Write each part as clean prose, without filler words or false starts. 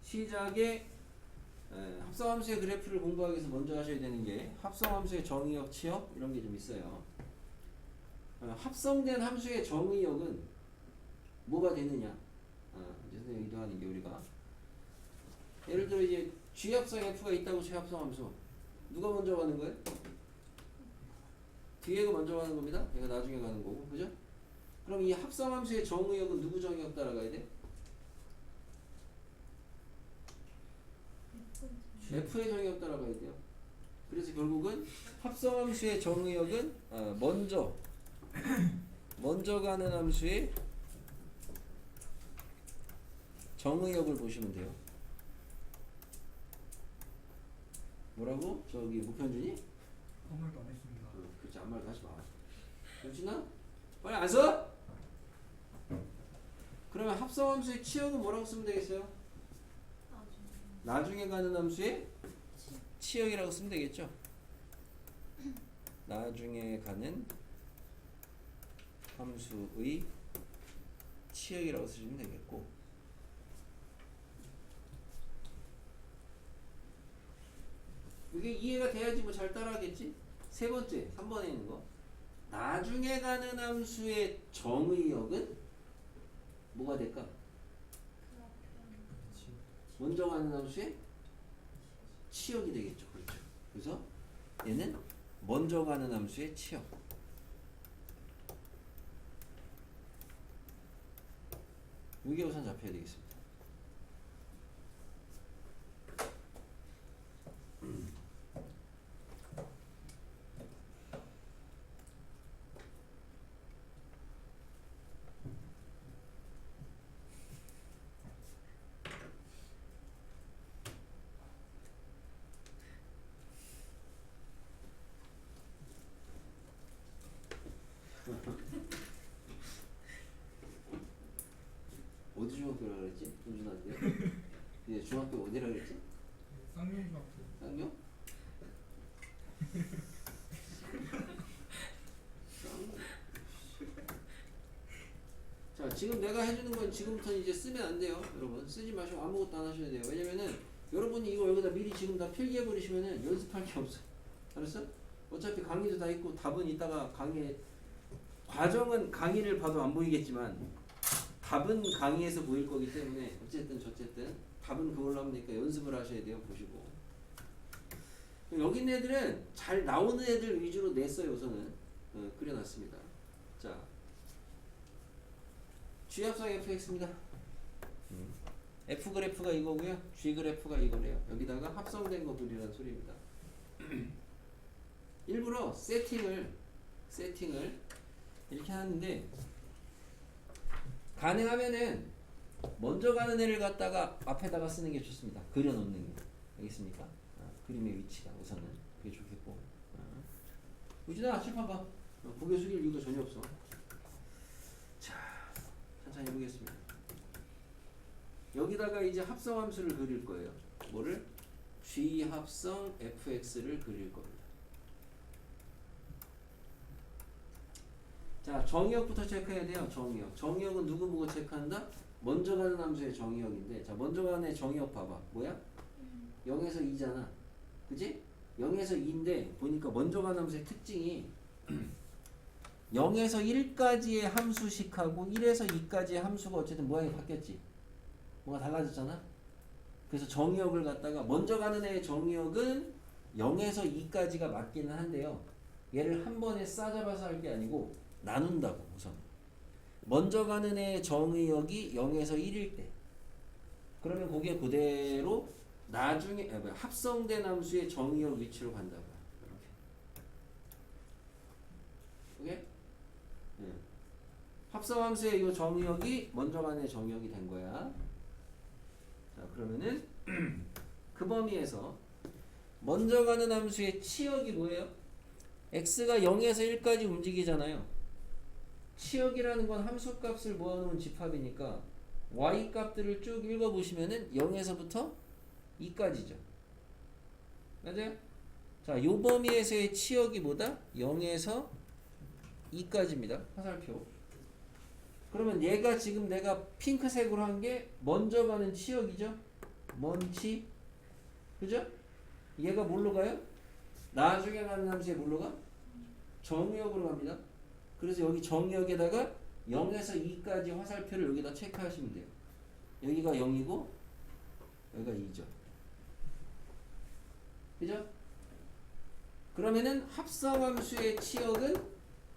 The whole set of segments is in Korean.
시작에 합성함수의 그래프를 공부하기 위해서 먼저 하셔야 되는 게 합성함수의 정의역, 치역 이런 게 좀 있어요. 합성된 함수의 정의역은 뭐가 되느냐? 이제 선생님이 의도하는 게 우리가 예를 들어 이제 G합성 F가 있다고 G합성함수 누가 먼저 가는 거예요? 뒤에가 먼저 가는 겁니다. 얘가 나중에 가는 거고, 그죠? 그럼 이 합성함수의 정의역은 누구 정의역 따라가야 돼? F의 정의역 따라가야 돼요. 그래서 결국은 합성함수의 정의역은 먼저 가는 함수의 정의역을 보시면 돼요. 뭐라고? 저기 무편준이? 아무 말도 안 했습니다. 그렇지, 아무 말도 하지 마. 현진아? 빨리 안 써? 그러면 합성함수의 치역은 뭐라고 쓰면 되겠어요? 나중에 가는 함수의 치역이라고 쓰면 되겠죠? 나중에 가는 함수의 치역이라고 쓰시면 되겠고, 이게 이해가 돼야지 뭐 잘 따라하겠지? 세 번째, 3번에 있는 거. 나중에 가는 함수의 정의역은 뭐가 될까? 먼저 가는 함수의 치역이 되겠죠. 그렇죠. 그래서 얘는 먼저 가는 함수의 치역. 이게 우선 잡혀야 되겠습니다. 어디 중학교라 그랬지? 은준한테? 이제 중학교 어디라 그랬지? 쌍용중학교. 쌍용? 자, 지금 내가 해주는 건 지금부터 이제 쓰면 안 돼요. 여러분 쓰지 마시고 아무것도 안 하셔야 돼요. 왜냐면은 여러분이 이거 여기다 미리 지금 다 필기해 버리시면은 연습할 게 없어. 알았어? 어차피 강의도 다 있고 답은 이따가 과정은 강의를 봐도 안 보이겠지만 답은 강의에서 보일 거기 때문에 어쨌든 저쨌든 답은 그걸로 하니까 연습을 하셔야 돼요. 보시고 여기 있는 애들은 잘 나오는 애들 위주로 냈어요. 우선은 그려놨습니다. 자, G합성 fx입니다. F 그래프가 이거고요. G 그래프가 이거래요. 여기다가 합성된 거 그리라는 소리입니다. 일부러 세팅을 이렇게 하는데 가능하면은 먼저 가는 애를 갖다가 앞에다가 쓰는 게 좋습니다. 그려놓는 게. 알겠습니까? 그림의 위치가 우선은 그게 좋겠고. 우진아, 칠판 봐. 고개 숙일 이유가 전혀 없어. 자, 천천히 해보겠습니다. 여기다가 이제 합성함수를 그릴 거예요. 뭐를? G 합성 fx를 그릴 겁니다. 자, 정의역부터 체크해야 돼요. 정의역. 정의역은 누구 보고 체크한다? 먼저 가는 함수의 정의역인데, 자, 먼저 가는 정의역 봐봐. 뭐야? 0에서 2잖아. 그지? 0에서 2인데, 보니까 먼저 가는 함수의 특징이 0에서 1까지의 함수식하고 1에서 2까지의 함수가 어쨌든 모양이 바뀌었지. 뭐가 달라졌잖아? 그래서 정의역을 갖다가 먼저 가는 애의 정의역은 0에서 2까지가 맞기는 한데요. 얘를 한 번에 싸잡아서 할 게 아니고 나눈다고 우선. 먼저 가는 애의 정의역이 0에서 1일 때 그러면 그게 그대로 나중에 합성된 함수의 정의역 위치로 간다고요. 이렇게. 오케이? 네. 합성함수의 이 정의역이 먼저 가는 애의 정의역이 된 거야. 자, 그러면은 그 범위에서 먼저 가는 함수의 치역이 뭐예요? x가 0에서 1까지 움직이잖아요. 치역이라는 건 함수값을 모아놓은 집합이니까 y 값들을 쭉 읽어보시면은 0에서부터 2까지죠. 맞아요? 자, 요 범위에서의 치역이 뭐다? 0에서 2까지입니다. 화살표. 그러면 얘가 지금 내가 핑크색으로 한 게 먼저 가는 치역이죠? 먼치, 그죠? 얘가 뭘로 가요? 나중에 가는 함수에 뭘로 가? 정의역으로 갑니다. 그래서 여기 정의역에다가 0에서 2까지 화살표를 여기다 체크하시면 돼요. 여기가 0이고 여기가 2죠. 그죠? 그러면은 합성함수의 치역은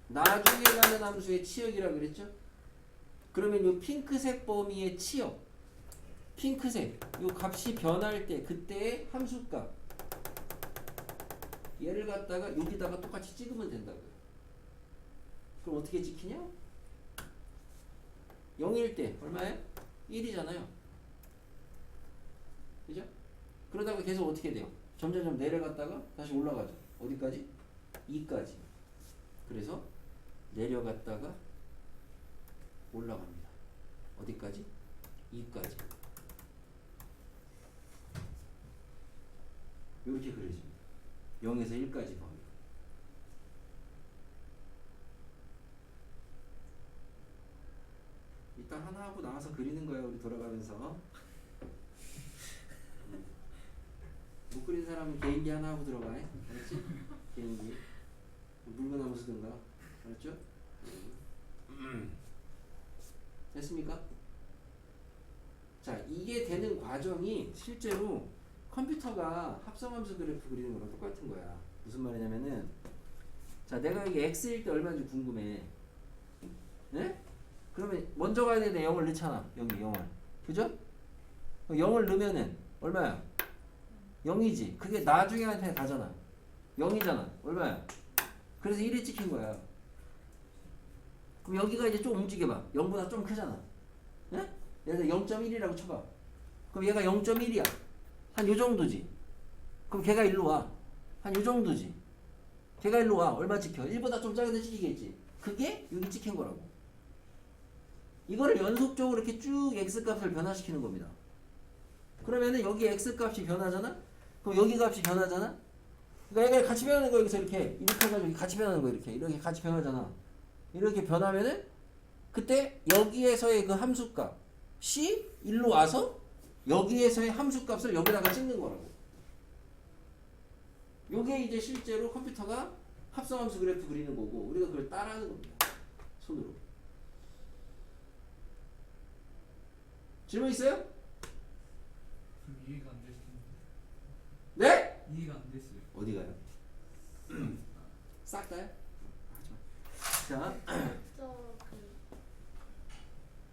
나중에 가는 함수의 치역이라고 그랬죠? 그러면 이 핑크색 범위의 치역, 핑크색 이 값이 변할 때 그때의 함수값 얘를 갖다가 여기다가 똑같이 찍으면 된다고요. 그럼 어떻게 찍히냐? 0일 때 얼마예요? 1이잖아요. 그죠? 그러다가 계속 어떻게 돼요? 점점 내려갔다가 다시 올라가죠. 어디까지? 2까지. 그래서 내려갔다가 올라갑니다. 어디까지? 2까지. 이렇게 그려집니다. 0에서 1까지 범위. 일단 하나 하고 나와서 그리는 거예요. 우리 돌아가면서. 못 그린 사람은 개인기 하나 하고 들어가. 알았지? 개인기. 물건 한번 쓰든가. 알았죠? 됐습니까? 자, 이게 되는 과정이 실제로 컴퓨터가 합성함수 그래프 그리는 거랑 똑같은 거야. 무슨 말이냐면은, 자, 내가 이게 x일 때 얼마인지 궁금해. 네? 그러면 먼저 가야 되는데 0을 넣잖아. 여기 0을. 그죠? 0을 넣으면은 얼마야? 0이지. 그게 나중에 한테 가잖아. 0이잖아. 얼마야? 그래서 1이 찍힌 거야. 그럼 여기가 이제 좀 움직여봐. 0보다 좀 크잖아. 네? 예를 들어 0.1이라고 쳐봐. 그럼 얘가 0.1이야. 한 요 정도지. 그럼 걔가 일로 와. 한 요 정도지. 걔가 일로 와. 얼마 찍혀? 1보다 좀 작은데 찍히겠지. 그게 여기 찍힌 거라고. 이거를 연속적으로 이렇게 쭉 x값을 변화시키는 겁니다. 그러면은 여기 x값이 변하잖아? 그럼 여기 값이 변하잖아? 그러니까 얘가 같이 변하는 거 여기서 이렇게 해가지고 같이 변하는 거 이렇게 같이 변하잖아. 이렇게 변하면은 그때 여기에서의 그 함수값이 일로 와서 여기에서의 함수값을 여기다가 찍는 거라고. 요게 이제 실제로 컴퓨터가 합성함수 그래프 그리는 거고 우리가 그걸 따라하는 겁니다. 손으로. 질문 있어요? 좀 이해가 안 됐습니다. 네? 이해가 안 됐어요. 어디 가요? 싹 다요? 자, 저그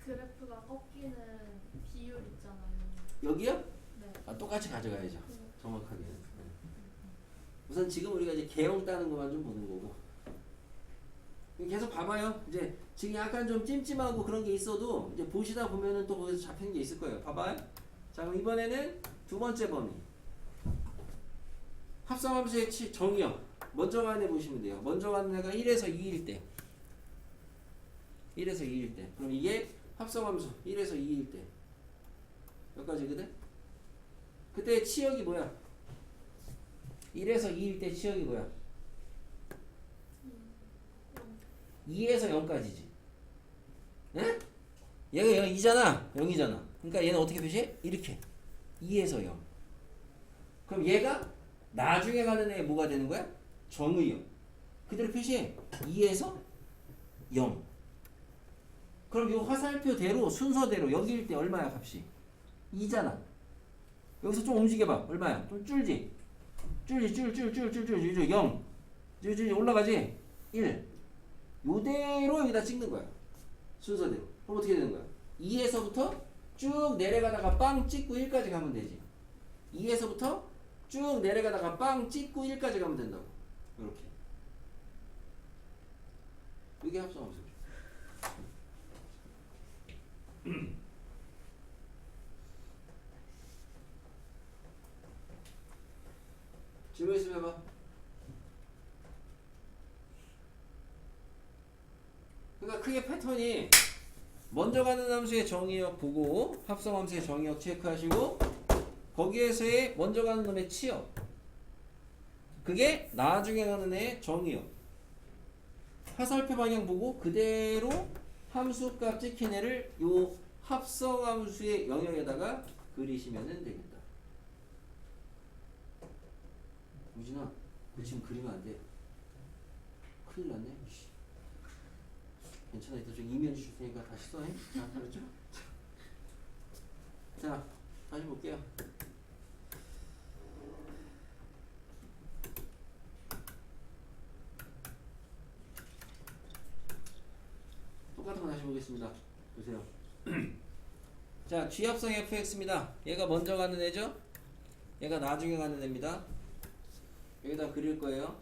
그래프가 꺾이는 비율 있잖아요. 여기요? 네. 아, 똑같이 가져가야죠. 정확하게. 우선 지금 우리가 이제 개형 따는 것만 좀 보는 거고. 계속 봐봐요. 이제 지금 약간 좀 찜찜하고 그런 게 있어도 이제 보시다 보면은 또 거기서 잡히는 게 있을 거예요. 봐봐요. 자, 그럼 이번에는 두 번째 범위. 합성함수의 정의역. 먼저 가는 애 보시면 돼요. 먼저 가는 애가 1에서 2일 때. 1에서 2일 때. 그럼 이게 합성함수 1에서 2일 때. 여기까지거든? 그때 치역이 뭐야? 1에서 2일 때 치역이 뭐야? 2에서 0까지지. 응? 얘가 2잖아. 0이잖아. 그러니까 얘는 어떻게 표시해? 이렇게. 2에서 0. 그럼 얘가 나중에 가는 애 뭐가 되는 거야? 정의역. 그대로 표시해. 2에서 0. 그럼 이 화살표대로 순서대로 여기일 때 얼마야 값이? 2잖아. 여기서 좀 움직여봐. 얼마야? 좀 줄지? 줄지 0. 줄 올라가지? 1. 요대로 여기다 찍는 거야. 순서대로. 그럼 어떻게 되는 거야? 2에서부터 쭉 내려가다가 빵 찍고 1까지 가면 되지. 2에서부터 쭉 내려가다가 빵 찍고 1까지 가면 된다고. 이렇게. 이게 합성함수죠. 질문 있으면 해봐. 그러니까 크게 패턴이 먼저 가는 함수의 정의역 보고 합성함수의 정의역 체크하시고 거기에서의 먼저 가는 놈의 치역 그게 나중에 가는 애의 정의역 화살표 방향 보고 그대로 함수값 찍힌 애를 요 합성함수의 영역에다가 그리시면 되겠다. 우진아, 그 지금 그리면 안 돼. 큰일 났네. 이씨. 괜찮아, 이따 좀 이면 줄 테니까 다시 써. 자, 그렇죠? 자, 다시 볼게요. 똑같은 거 다시 보겠습니다. 보세요. 자, G합성 fx입니다. 얘가 먼저 가는 애죠? 얘가 나중에 가는 애입니다. 여기다 그릴 거예요.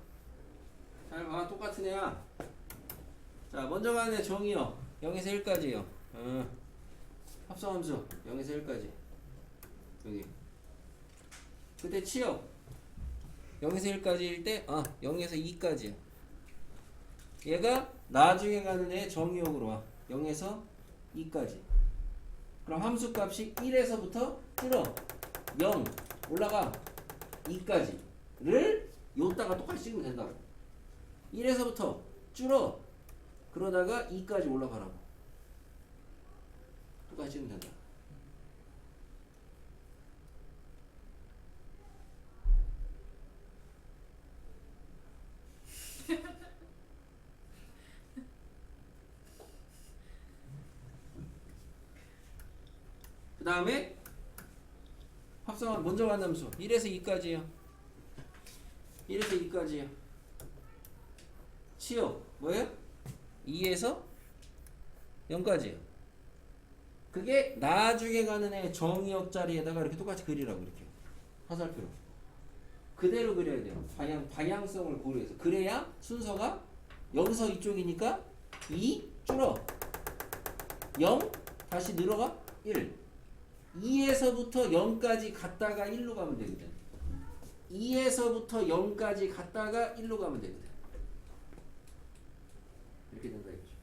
잘 봐, 똑같은 애야. 자, 먼저 가는 애 정의요. 0에서 1까지요. 합성함수 0에서 1까지. 여기. 그때 치역 0에서 1까지일 때 0에서 2까지야. 얘가 나중에 가는 애 정의역으로 와. 0에서 2까지. 그럼 함수 값이 1에서부터 줄어 0 올라가 2까지를 요따가 똑같이 찍으면 된다고. 1에서부터 줄어 그러다가 2까지 올라가라고. 똑같이 찍으면 된다. 그 다음에 합성한 먼저 간 함수 1에서 2까지요. 1에서 2까지요. 치역 뭐예요? 2에서 0까지요. 그게 나중에 가는 애 정의역 자리에다가 이렇게 똑같이 그리라고. 이렇게 화살표로 그대로 그려야 돼요. 방향성을 고려해서. 그래야 순서가 여기서 이쪽이니까 2 줄어 0 다시 늘어가 1. 2에서부터 0까지 갔다가 1로 가면 되거든. 2에서부터 0까지 갔다가 1로 가면 되거든. 이렇게 된다 이거죠.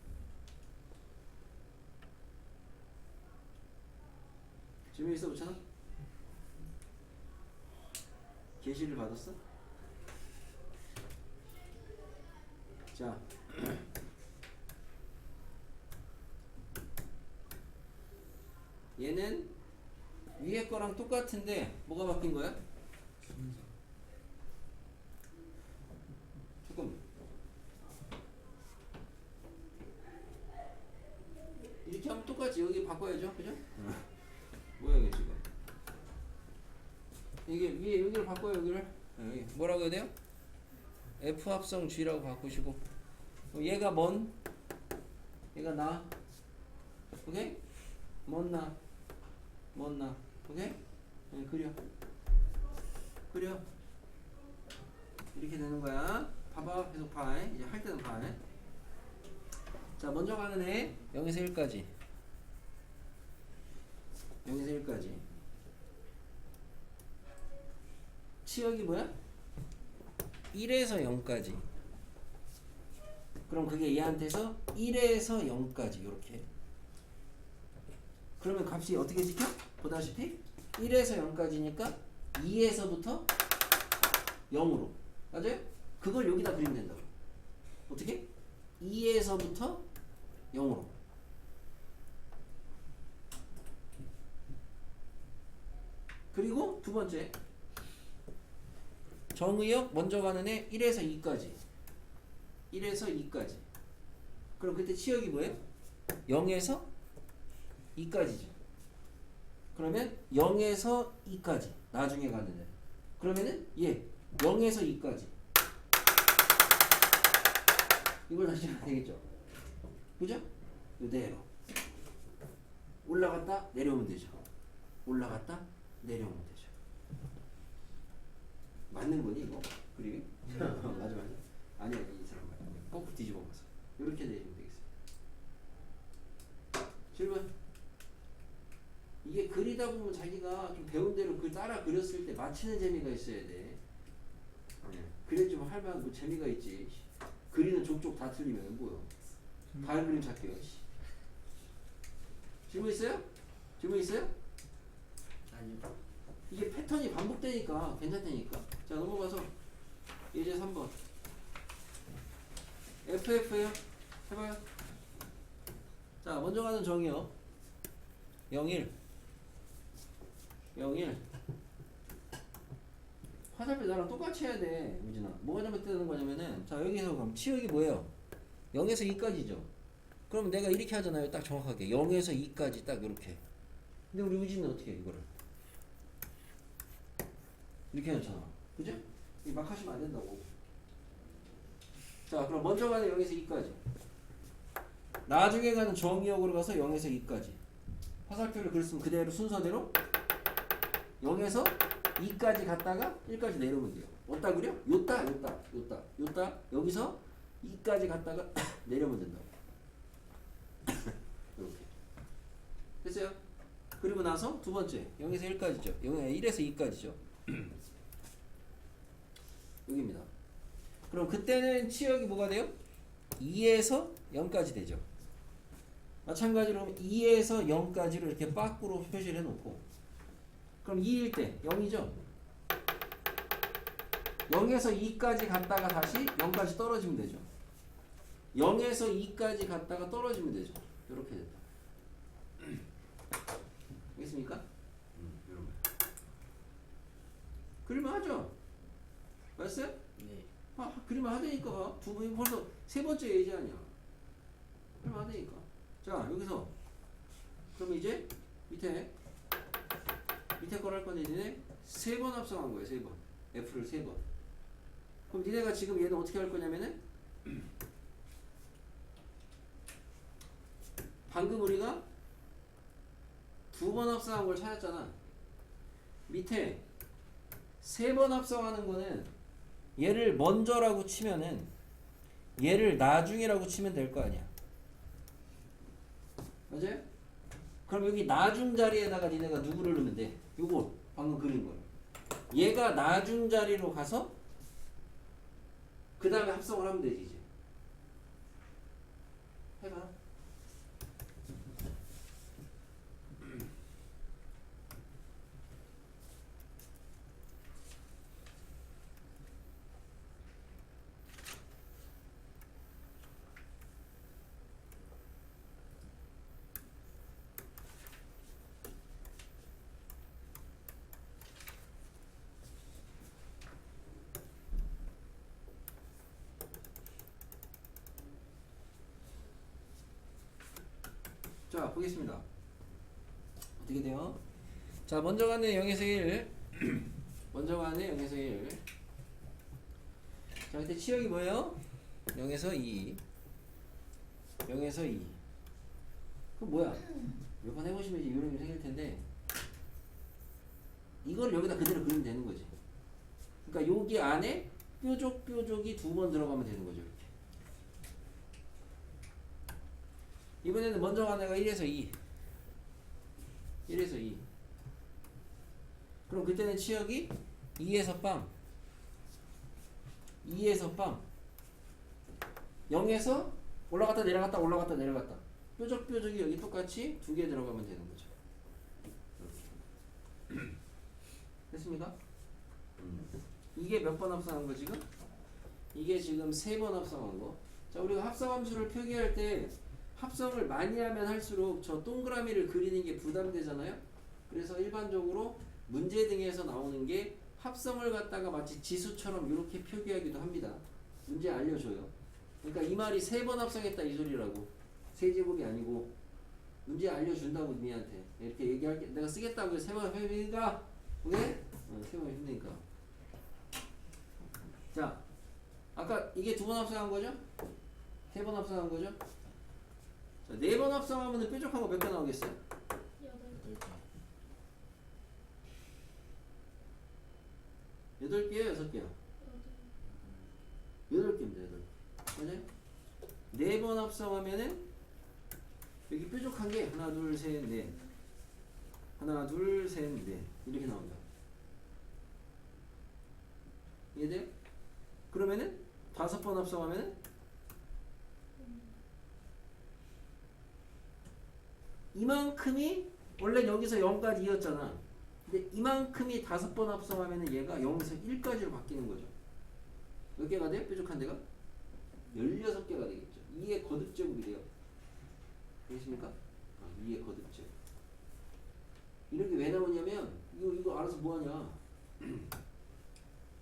질문 있어, 붙잖아? 계시를 받았어? 자, 얘는 위에 거랑 똑같은데 뭐가 바뀐 거야? 순서. 조금 이렇게 하면 똑같이 여기 바꿔야죠, 그죠? 뭐야 이게 지금? 이게 위에 여기를 바꿔요, 여기를. 여기 뭐라고 해야 돼요? F 합성 G라고 바꾸시고. 얘가 먼, 얘가 나. 오케이? 먼 나, 오케이? 네, 그려. 이렇게 되는 거야. 봐봐, 계속 봐. 이제 할 때는 봐. 자, 먼저 가는 애 0에서 1까지. 0에서 1까지. 치역이 뭐야? 1에서 0까지. 그럼 그게 얘한테서 1에서 0까지 이렇게. 그러면 값이 어떻게 찍혀? 보다시피 1에서 0까지니까 2에서부터 0으로. 맞아요? 그걸 여기다 그리면 된다고. 어떻게? 2에서부터 0으로. 그리고 두 번째 정의역 먼저 가는 애 1에서 2까지. 1에서 2까지. 그럼 그때 치역이 뭐예요? 0에서 2까지죠. 그러면 0에서 2까지. 나중에 가는 애. 그러면은 얘 0에서 2까지. 이걸 다시 하면 되겠죠. 그죠? 이대로 올라갔다 내려오면 되죠. 올라갔다 내려오면 되죠. 맞는 거니 이거? 그림이? 맞아. 아니야, 이 사람 말이야. 거꾸로 뒤집어 봐서 이렇게 내리면 되겠어요. 질문. 이게 그리다 보면 자기가 좀 배운 대로 그 따라 그렸을 때 맞히는 재미가 있어야 돼. 그래야지 뭐 할만한 뭐 재미가 있지. 그리는 족족 다 틀리면 뭐야? 다른 그림 찾기요. 질문 있어요? 아니요. 이게 패턴이 반복되니까 괜찮다니까. 자, 넘어가서 예제 3번. FF요. 해봐요. 자, 먼저 가는 정의요. 0, 1. 화살표 나랑 똑같이 해야 돼, 우진아. 뭐가 잘못되는 거냐면은, 자, 여기서 그럼 치역이 뭐예요? 0에서 2까지죠. 그럼 내가 이렇게 하잖아요. 딱 정확하게. 0에서 2까지 딱 이렇게. 근데 우리 우진은 어떻게 해, 이거를? 이렇게 해놓잖아. 그죠? 이 막 하시면 안 된다고. 자, 그럼 먼저 가는 0에서 2까지. 나중에 가는 정의역으로 가서 0에서 2까지. 화살표를 그렸으면 그대로 순서대로 0에서 2까지 갔다가 1까지 내려오면 돼요. 어디다 그려? 요따, 요따, 요따, 요따. 여기서 2까지 갔다가 내려오면 된다고. 이렇게. 됐어요? 그리고 나서 두 번째 0에서 1까지죠. 1에서 2까지죠. 여기입니다. 그럼 그때는 치역이 뭐가 돼요? 2에서 0까지 되죠. 마찬가지로 2에서 0까지를 이렇게 빠꾸로 표시를 해놓고, 그럼 2일 때 0이죠. 0에서 2까지 갔다가 다시 0까지 떨어지면 되죠. 0에서 2까지 갔다가 떨어지면 되죠. 이렇게 된다. 알겠습니까? 이런 거. 그릴만 하죠? 알았어요? 네. 그릴만 하다니까. 두 분이 벌써 세 번째 예제 아니야. 그릴만 하다니까. 자, 여기서 그럼 이제 밑에 걸 할 건데, 니네 세 번 합성한 거예요. 세 번. F를 세 번. 그럼 니네가 지금 얘는 어떻게 할 거냐면은, 방금 우리가 두 번 합성한 걸 찾았잖아. 밑에 세 번 합성하는 거는 얘를 먼저라고 치면은 얘를 나중이라고 치면 될 거 아니야. 맞아요? 그럼 여기 나중 자리에다가 니네가 누구를 넣으면 돼? 요거 방금 그린 거. 얘가 나중 자리로 가서 그 다음에 합성을 하면 되지 이제. 해봐. 자, 보겠습니다. 어떻게 돼요? 자, 먼저 가는 0에서 1. 먼저 가는 0에서 1. 자, 그때 치역이 뭐예요? 0에서 2. 0에서 2. 그럼 뭐야? 몇 번 해보시면 이제 요령이 생길 텐데, 이걸 여기다 그대로 그리면 되는 거지. 그러니까 여기 안에 뾰족이 두 번 들어가면 되는 거죠. 이렇게. 이번에는 먼저 가는 애가 1에서 2. 1에서 2. 그럼 그때는 치역이 2에서 빵. 2에서 빵. 0에서 올라갔다 내려갔다 올라갔다 내려갔다. 뾰족이 여기 똑같이 두 개 들어가면 되는 거죠. 이렇게. 됐습니까? 이게 몇 번 합성한 거 지금? 이게 지금 세 번 합성한 거. 자, 우리가 합성함수를 표기할 때 합성을 많이 하면 할수록 저 동그라미를 그리는 게 부담되잖아요. 그래서 일반적으로 문제 등에서 나오는 게 합성을 갖다가 마치 지수처럼 이렇게 표기하기도 합니다. 문제 알려줘요. 그러니까 이 말이 세 번 합성했다 이 소리라고. 세제곱이 아니고 문제 알려준다고 니한테 이렇게 얘기할게. 내가 쓰겠다고 세 번 힘드니까 오케이? 세 번 힘드니까. 자, 아까 이게 두 번 합성한 거죠? 세 번 합성한 거죠? 자, 네 번 합성하면 뾰족한 거 몇 개 나오겠어요? 8개. 8개요? 6개요? 8개입니다. 8개. 맞아요? 4번 합성하면은 여기 뾰족한 게 하나, 둘, 셋, 넷. 하나, 둘, 셋, 넷. 이렇게 나옵니다. 이해돼요? 그러면은 5번 합성하면은 이만큼이 원래 여기서 0까지 이었잖아. 근데 이만큼이 5번 합성하면은 얘가 0에서 1까지로 바뀌는 거죠. 몇 개가 돼요? 뾰족한 데가? 16개가 되겠죠. 2의 거듭제곱이 돼요. 되겠습니까? 2의 거듭제곱. 이렇게 왜 나오냐면 이거 알아서 뭐하냐.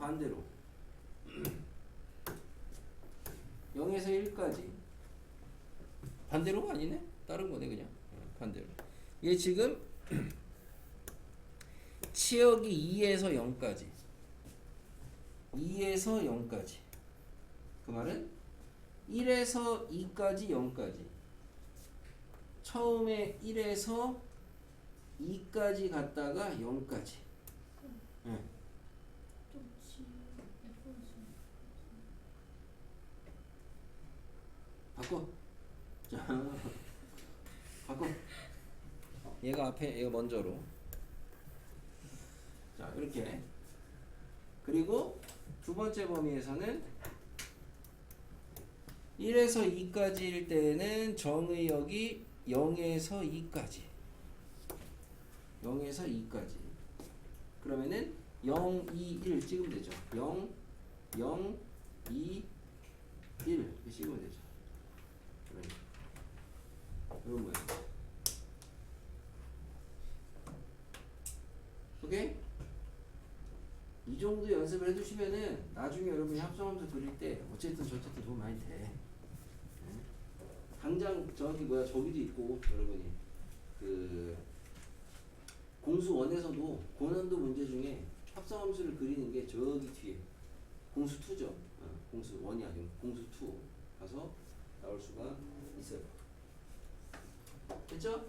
반대로 0에서 1까지 반대로가 아니네? 다른 거네 그냥 반대로. 얘 지금 치역이 2에서 0까지 2에서 0까지 그 말은 1에서 2까지 0까지 처음에 1에서 2까지 갔다가 0까지 응. 좀 지. F는 바꿔. 자, 바꿔. 얘가 앞에, 얘가 먼저로. 자, 이렇게. 그리고 두 번째 범위에서는 1에서 2까지일 때는 정의역이 0에서 2까지. 0에서 2까지. 그러면은 0, 2, 1 찍으면 되죠. 0, 0, 2, 1 이렇게 찍으면 되죠. 이런 모양. 오케이? 이 정도 연습을 해두시면은 나중에 여러분이 합성함수 그릴 때 어쨌든 저쨌든 도움 많이 돼. 당장 저기도 있고 여러분이 그 공수 1에서도 고난도 문제 중에 합성함수를 그리는 게 저기 뒤에 공수 2죠. 공수 1이 아니고 공수 2 가서 나올 수가 있어요. 됐죠?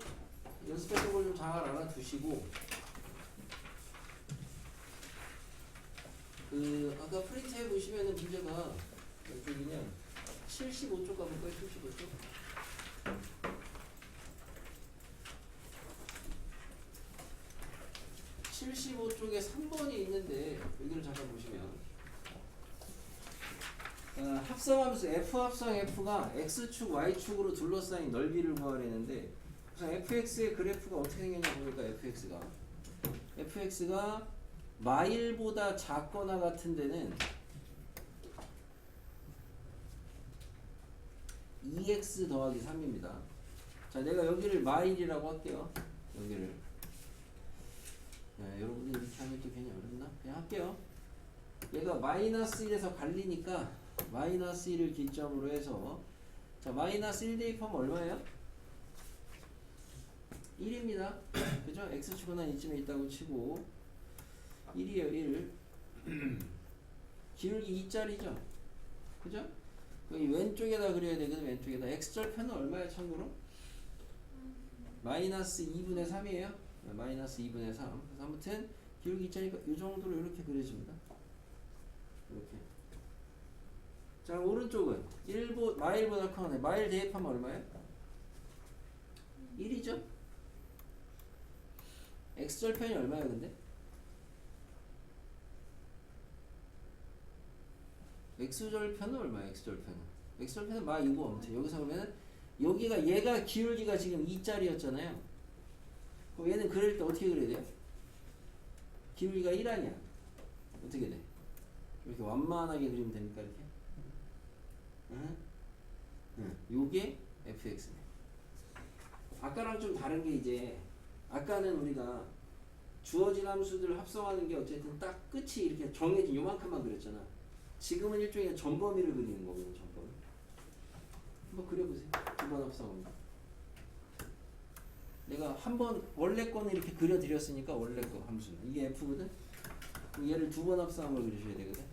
연습했던 걸 좀 잘 알아두시고 그 아까 프린트해 보시면은 문제가 여기냐 75쪽 가볼까요? 75쪽? 75쪽에 3번이 있는데 여기를 잠깐 보시면 합성함수 F 합성 F가 X축 Y축으로 둘러싸인 넓이를 구하려는데 우선 fx의 그래프가 어떻게 생겼냐 보니까 fx가 마일보다 작거나 같은 데는 2x 더하기 3입니다. 자, 내가 여기를 마일이라고 할게요. 여기를. 자, 여러분들 이렇게 하면 또 괜히 어렵나? 그냥 할게요. 얘가 마이너스 1에서 갈리니까 마이너스 1을 기점으로 해서 자, 마이너스 1 대입하면 얼마예요? 1입니다. 그죠? x축은 이쯤에 있다고 치고 1이에요. 1. 기울기 2짜리죠? 그죠? 여기 왼쪽에다 그려야 되거든. 왼쪽에다 x절편은 얼마야 참고로? 마이너스 2분의 3이에요. 마이너스 2분의 3. 그래서 아무튼 기울기 2짜리가 이 정도로 이렇게 그려집니다. 이렇게. 자, 오른쪽은 마일보다 커네. 마일 대입하면 얼마예요? 1이죠? x절편이 얼마예요, 근데? x절편은 얼마예요, x절편은? x절편은 마 2고 아무튼 여기서 보면은 여기가 얘가 기울기가 지금 2짜리였잖아요. 그럼 얘는 그릴 때 어떻게 그려야 돼요? 기울기가 1 아니야. 어떻게 돼? 이렇게 완만하게 그리면 됩니까, 이렇게? 응? 응. 요게 fx네. 아까랑 좀 다른 게 이제 아까는 우리가 주어진 함수들 합성하는 게 어쨌든 딱 끝이 이렇게 정해진 요만큼만 그렸잖아. 지금은 일종의 전범위를 그리는 거거든. 전범위. 한번 그려보세요. 두 번 합성합니다. 내가 한 번 원래 거는 이렇게 그려드렸으니까 원래 거 함수는 이게 f거든. 얘를 두 번 합성함을 그리셔야 되거든.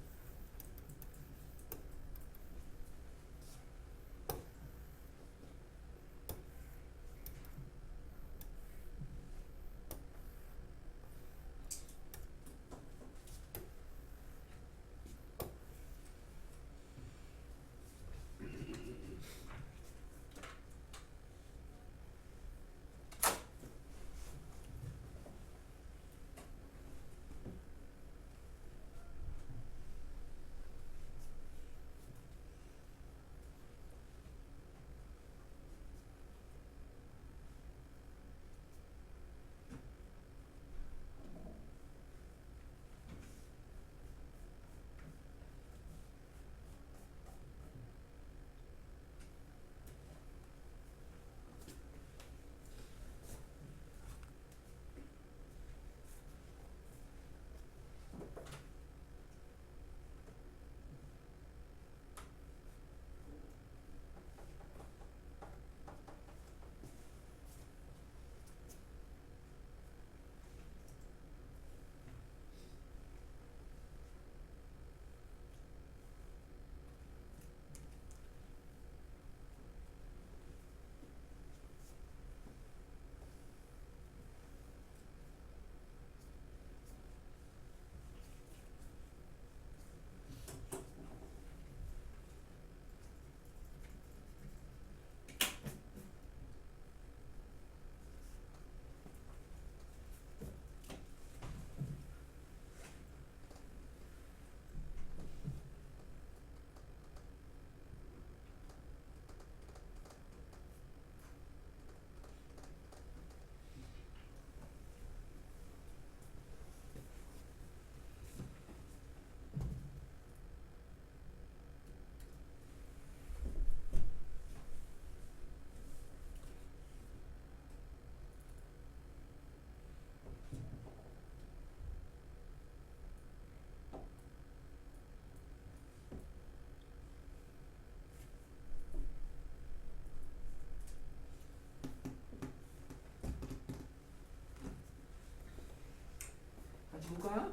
해볼까?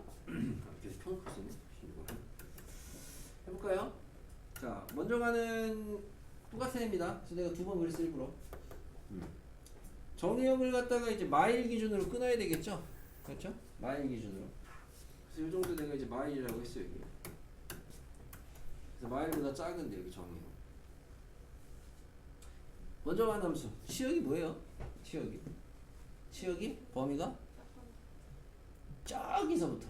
계속 펴놓고 있었네. 해볼까요? 자, 먼저 가는 똑같은 애입니다. 그래서 내가 2번 그랬어 일부러. 정의역을 갖다가 이제 마일 기준으로 끊어야 되겠죠? 그렇죠? 마일 기준으로. 그래서 이 정도 내가 이제 마일이라고 했어요. 여기. 그래서 마일보다 작은데 여기 정의역. 먼저 가는 함수. 치역이 뭐예요? 치역이 범위가 저기서부터,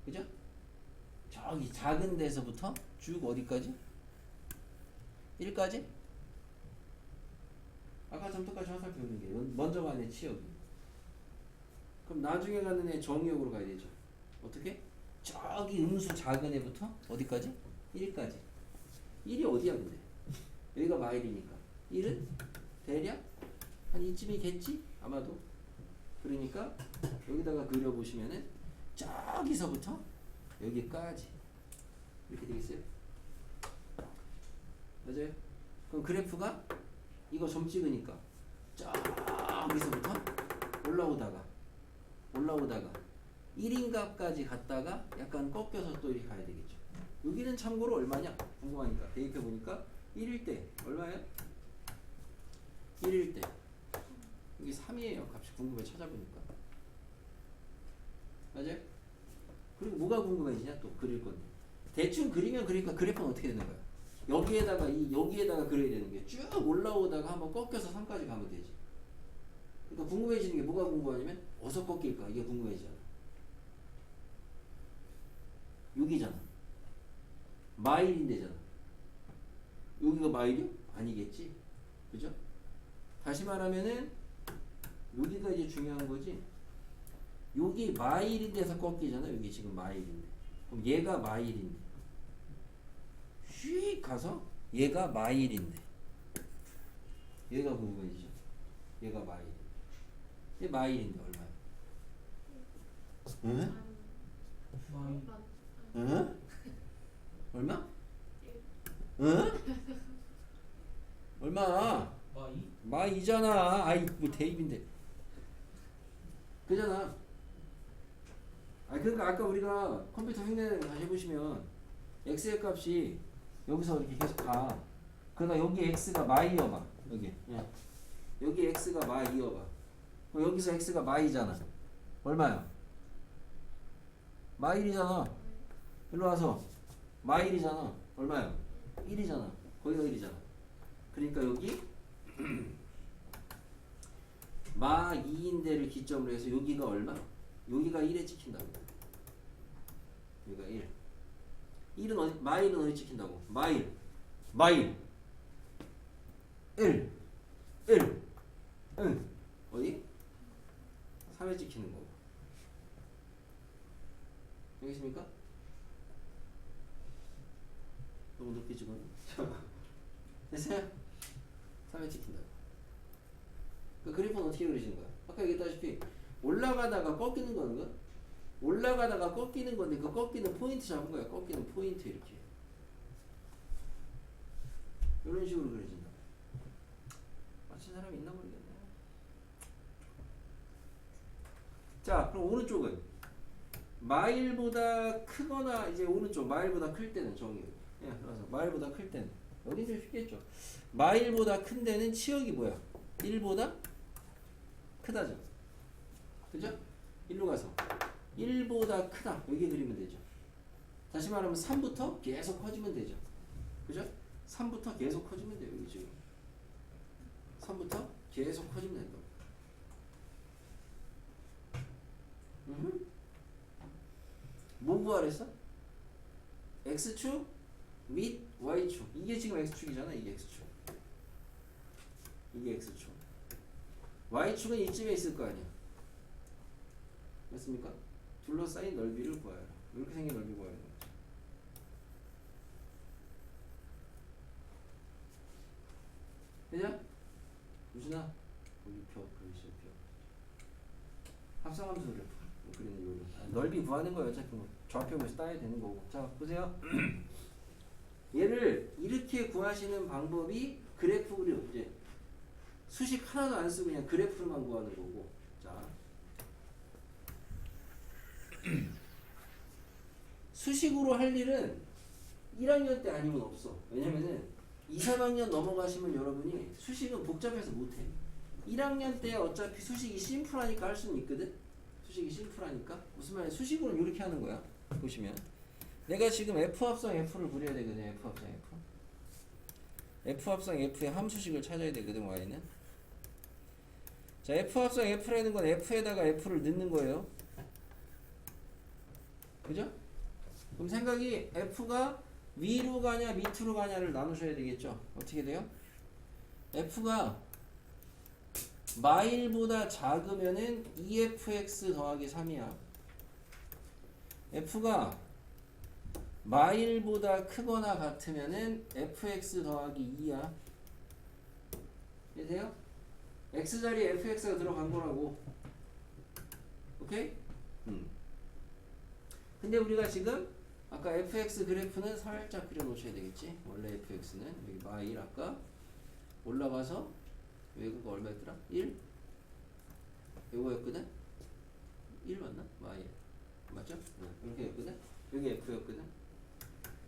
그죠? 저기 작은 데서부터 쭉 어디까지? 1까지? 아까 전부터까지 화살 배우는 게 먼저 가는 치역이. 그럼 나중에 가는 애 정의역으로 가야 되죠. 어떻게? 저기 음수 작은 애부터 어디까지? 1까지. 1이 어디야 근데? 여기가 마일이니까 1은 대략 한 이쯤이겠지? 아마도. 그러니까 여기다가 그려보시면은 저기서부터 여기까지 이렇게 되겠어요? 맞아요? 그럼 그래프가 이거 점 찍으니까 저기서부터 올라오다가 1인 값까지 갔다가 약간 꺾여서 또 이렇게 가야 되겠죠. 여기는 참고로 얼마냐? 궁금하니까 대입해 보니까 1일 때 얼마예요? 1일 때 여기 3이에요. 값이 궁금해 찾아보니까. 맞아요? 그리고 뭐가 궁금해지냐? 또 그릴 건데. 대충 그리면 그러니까 그래프는 어떻게 되는 거야? 여기에다가 그려야 되는 게 쭉 올라오다가 한번 꺾여서 3까지 가면 되지. 그러니까 궁금해지는 게 뭐가 궁금하냐면 어디서 꺾일까? 이게 궁금해지잖아. 여기잖아. 마일인데잖아. 여기가 마일이야? 아니겠지. 그죠? 다시 말하면은 여기가 이제 중요한 거지. 여기 마일인데서 꺾이잖아. 여기 지금 마일인데. 그럼 얘가 마일인데. 휙 가서 얘가 마일인데. 얘가 궁금해지죠. 얘가 마일. 얘 마일인데 얼마야? 응? 마이. 응? 얼마? 응? 얼마? 마이. 마이잖아. 아이 뭐 대입인데. 그잖아. 아 그러니까 아까 우리가 컴퓨터 흉내 다시 해보시면 x의 값이 여기서 이렇게 계속 가. 그러니까 여기 x가 마이여봐. 여기. 예. 여기 x가 마이여봐. 그럼 여기서 x가 마이잖아. 얼마야? 마일이잖아. 일로 와서 마일이잖아. 얼마야? 1이잖아. 거기가 1이잖아. 그러니까 여기 마 2인데를 기점으로 해서 여기가 얼마? 여기가 1에 찍힌다고. 여기가 1. 1은 어디, 마일은 어디 찍힌다고? 마일. 1. 응. 어디? 3에 찍히는 거고. 여기 있습니까? 너무 높게 찍었네. 됐어요? 3에 찍힌다고. 그 그래프는 어떻게 그리시는 거야? 아까 얘기했다시피 올라가다가 꺾이는 거는 올라가다가 꺾이는 건데 그 꺾이는 포인트 잡은 거야. 꺾이는 포인트 이렇게. 이런 식으로 그려진다. 맞힌 사람이 있나 모르겠네. 자, 그럼 오른쪽은 마일보다 크거나 이제 오른쪽 마일보다 클 때는 정의. 예, 그래서 마일보다 클 때는 여기 좀 쉽겠죠. 마일보다 큰 데는 치역이 뭐야? 1보다 크다죠. 그죠? 1로 가서 1보다 크다. 여기 그리면 되죠. 다시 말하면 3부터 계속 커지면 되죠. 그죠? 3부터 계속 커지면 돼요. 여기 지금 3부터 계속 커지면 된다고. 뭐 구하랬어? X축 및 Y축. 이게 지금 X축이잖아. 이게 X축. 이게 X축. Y축은 이쯤에 있을 거 아니야. 맞습니까? 둘러싸인 넓이를 구하여라. 이렇게 생긴 넓이 구하는 거죠. 되냐? 유진아, 거기 펴, 글씨 펴. 합성함수 그래프. 그리는 요령. 넓이 구하는 거예요. 어차피 뭐 좌표에서 따야 되는 거고. 자, 보세요. 얘를 이렇게 구하시는 방법이 그래프로 이제 수식 하나도 안 쓰고 그냥 그래프로만 구하는 거고. 자. 수식으로 할 일은 1학년 때 아니면 없어. 왜냐면은 2, 3학년 넘어가시면 여러분이 수식은 복잡해서 못해. 1학년 때 어차피 수식이 심플하니까 할 수는 있거든. 수식이 심플하니까. 무슨 말이야? 수식으로는 이렇게 하는 거야. 보시면 내가 지금 F 합성 F를 그려야 되거든. F 합성 F. F 합성 F의 함수식을 찾아야 되거든. Y는. 자, F 합성 F라는 건 F에다가 F를 넣는 거예요. 그죠? 그럼 생각이 F가 위로 가냐 밑으로 가냐를 나누셔야 되겠죠. 어떻게 돼요? F가 마일보다 작으면은 2fx 더하기 3이야. F가 마일보다 크거나 같으면은 fx 더하기 2야. 이해돼요? x자리에 fx가 들어간 거라고. 오케이? 근데 우리가 지금 아까 fx 그래프는 살짝 그려 놓으셔야 되겠지. 원래 fx는 여기 마일 아까 올라가서 외그가 얼마였더라? 1? 요거였거든? 1 맞나? 마일 맞죠? 이렇게 였거든? 여기 f였거든?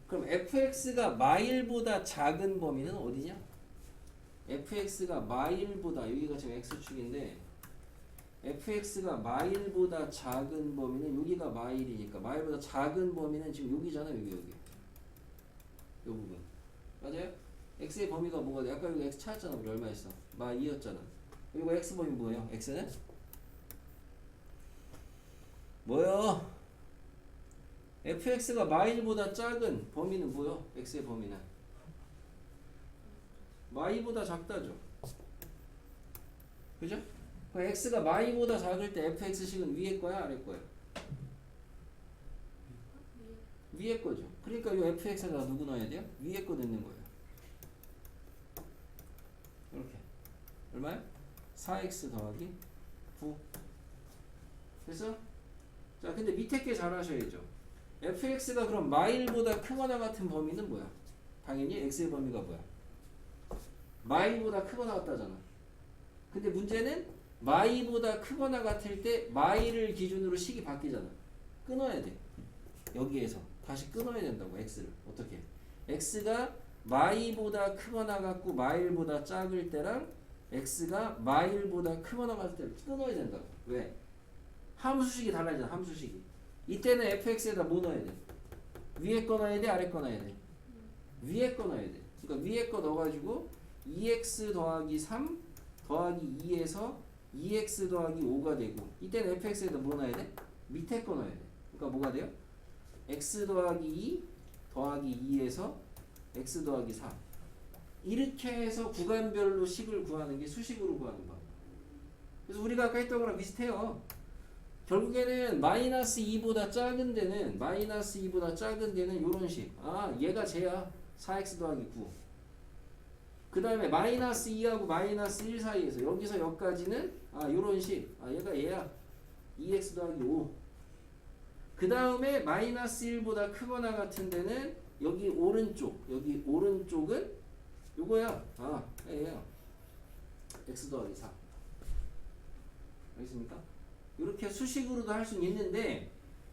그럼 fx가 마일보다 작은 범위는 어디냐? fx가 마일보다 여기가 지금 x축인데 fx가 마일보다 작은 범위는 여기가 마일이니까 마일보다 작은 범위는 지금 여기잖아. 여기 요 부분 맞아요? x의 범위가 뭐가 돼? 아까 여기 x 찾았잖아. 우리 얼마 했어? 마 2였잖아. 그리고 x 범위 뭐예요? x는? 뭐요? fx가 마일보다 작은 범위는 뭐요? x의 범위는 마이보다 작다죠. 그죠? 그럼 x가 마이보다 작을 때 fx식은 위에 거야 아래 거야? 위에 거죠. 그러니까 이 fx에다 누구 넣어야 돼요? 위에 거 넣는 거예요. 이렇게 얼마야? 4x 더하기 9. 됐어? 자, 근데 밑에 게 잘 하셔야죠. fx가 그럼 마일보다 크거나 같은 범위는 뭐야? 당연히 x의 범위가 뭐야? 마일보다 크거나 같다잖아. 근데 문제는 마이보다 크거나 같을 때 마이를 기준으로 식이 바뀌잖아. 끊어야 돼. 여기에서 다시 끊어야 된다고. x를 어떻게? x가 마이보다 크거나 같고 마일보다 작을 때랑 x가 마일보다 크거나 같을 때를 끊어야 된다고. 왜? 함수식이 달라지잖아. 함수식이. 이때는 fx에다 뭐 넣어야 돼? 위에 거 넣어야 돼? 아래 거 넣어야 돼? 위에 거 넣어야 돼. 그러니까 위에 거 넣어가지고 2x 더하기 3 더하기 2에서 2x 더하기 5가 되고 이때는 fx에다 뭐 넣어야 돼? 밑에 거 넣어야 돼. 그러니까 뭐가 돼요? x 더하기 2 더하기 2에서 x 더하기 3 이렇게 해서 구간별로 식을 구하는 게 수식으로 구하는 거야. 그래서 우리가 아까 했던 거랑 비슷해요. 결국에는 마이너스 2보다 작은 데는 마이너스 2보다 작은 데는 요런 식. 아 얘가 쟤야. 4x 더하기 9. 그 다음에 마이너스 2하고 마이너스 1 사이에서 여기서 여기까지는 아 요런 식. 아 얘가 얘야. 2x 더하기 5. 그 다음에 마이너스 1보다 크거나 같은 데는 여기 오른쪽. 여기 오른쪽은 요거야. 아 얘야. x 더하기 4. 알겠습니까? 이렇게 수식으로도 할 수는 있는데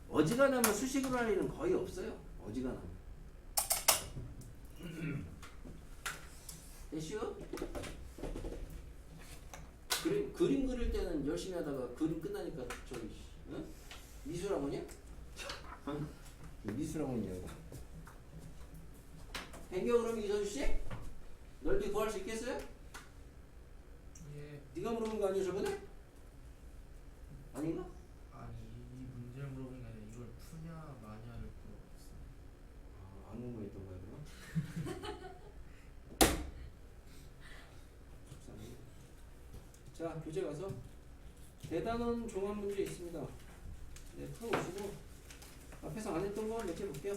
어지간하면 수식으로 할 일은 거의 없어요. 어지간하면. 됐슈? 그림 그릴 때는 열심히 하다가 그림 끝나니까 저기 응? 미술학원이야? 미술학원이냐고. 된겨 그럼 이선수씨? 넓이 구할 수 있겠어요? 예. 네가 물어본 거 아니야 저번에? 아닌가? 아니 이 문제를 물어보는 게 아니라 이걸 푸냐 마냐를 물어봤어. 아, 안 궁금했던 거야 그럼? 자 교재 가서 대단원 종합 문제 있습니다. 네 풀어보시고 앞에서 안 했던 거 몇 개 볼게요.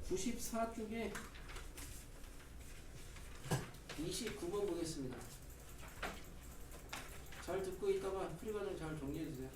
94쪽에 29번 보겠습니다. 잘 듣고 있다가 풀이 과정 잘 정리해 주세요.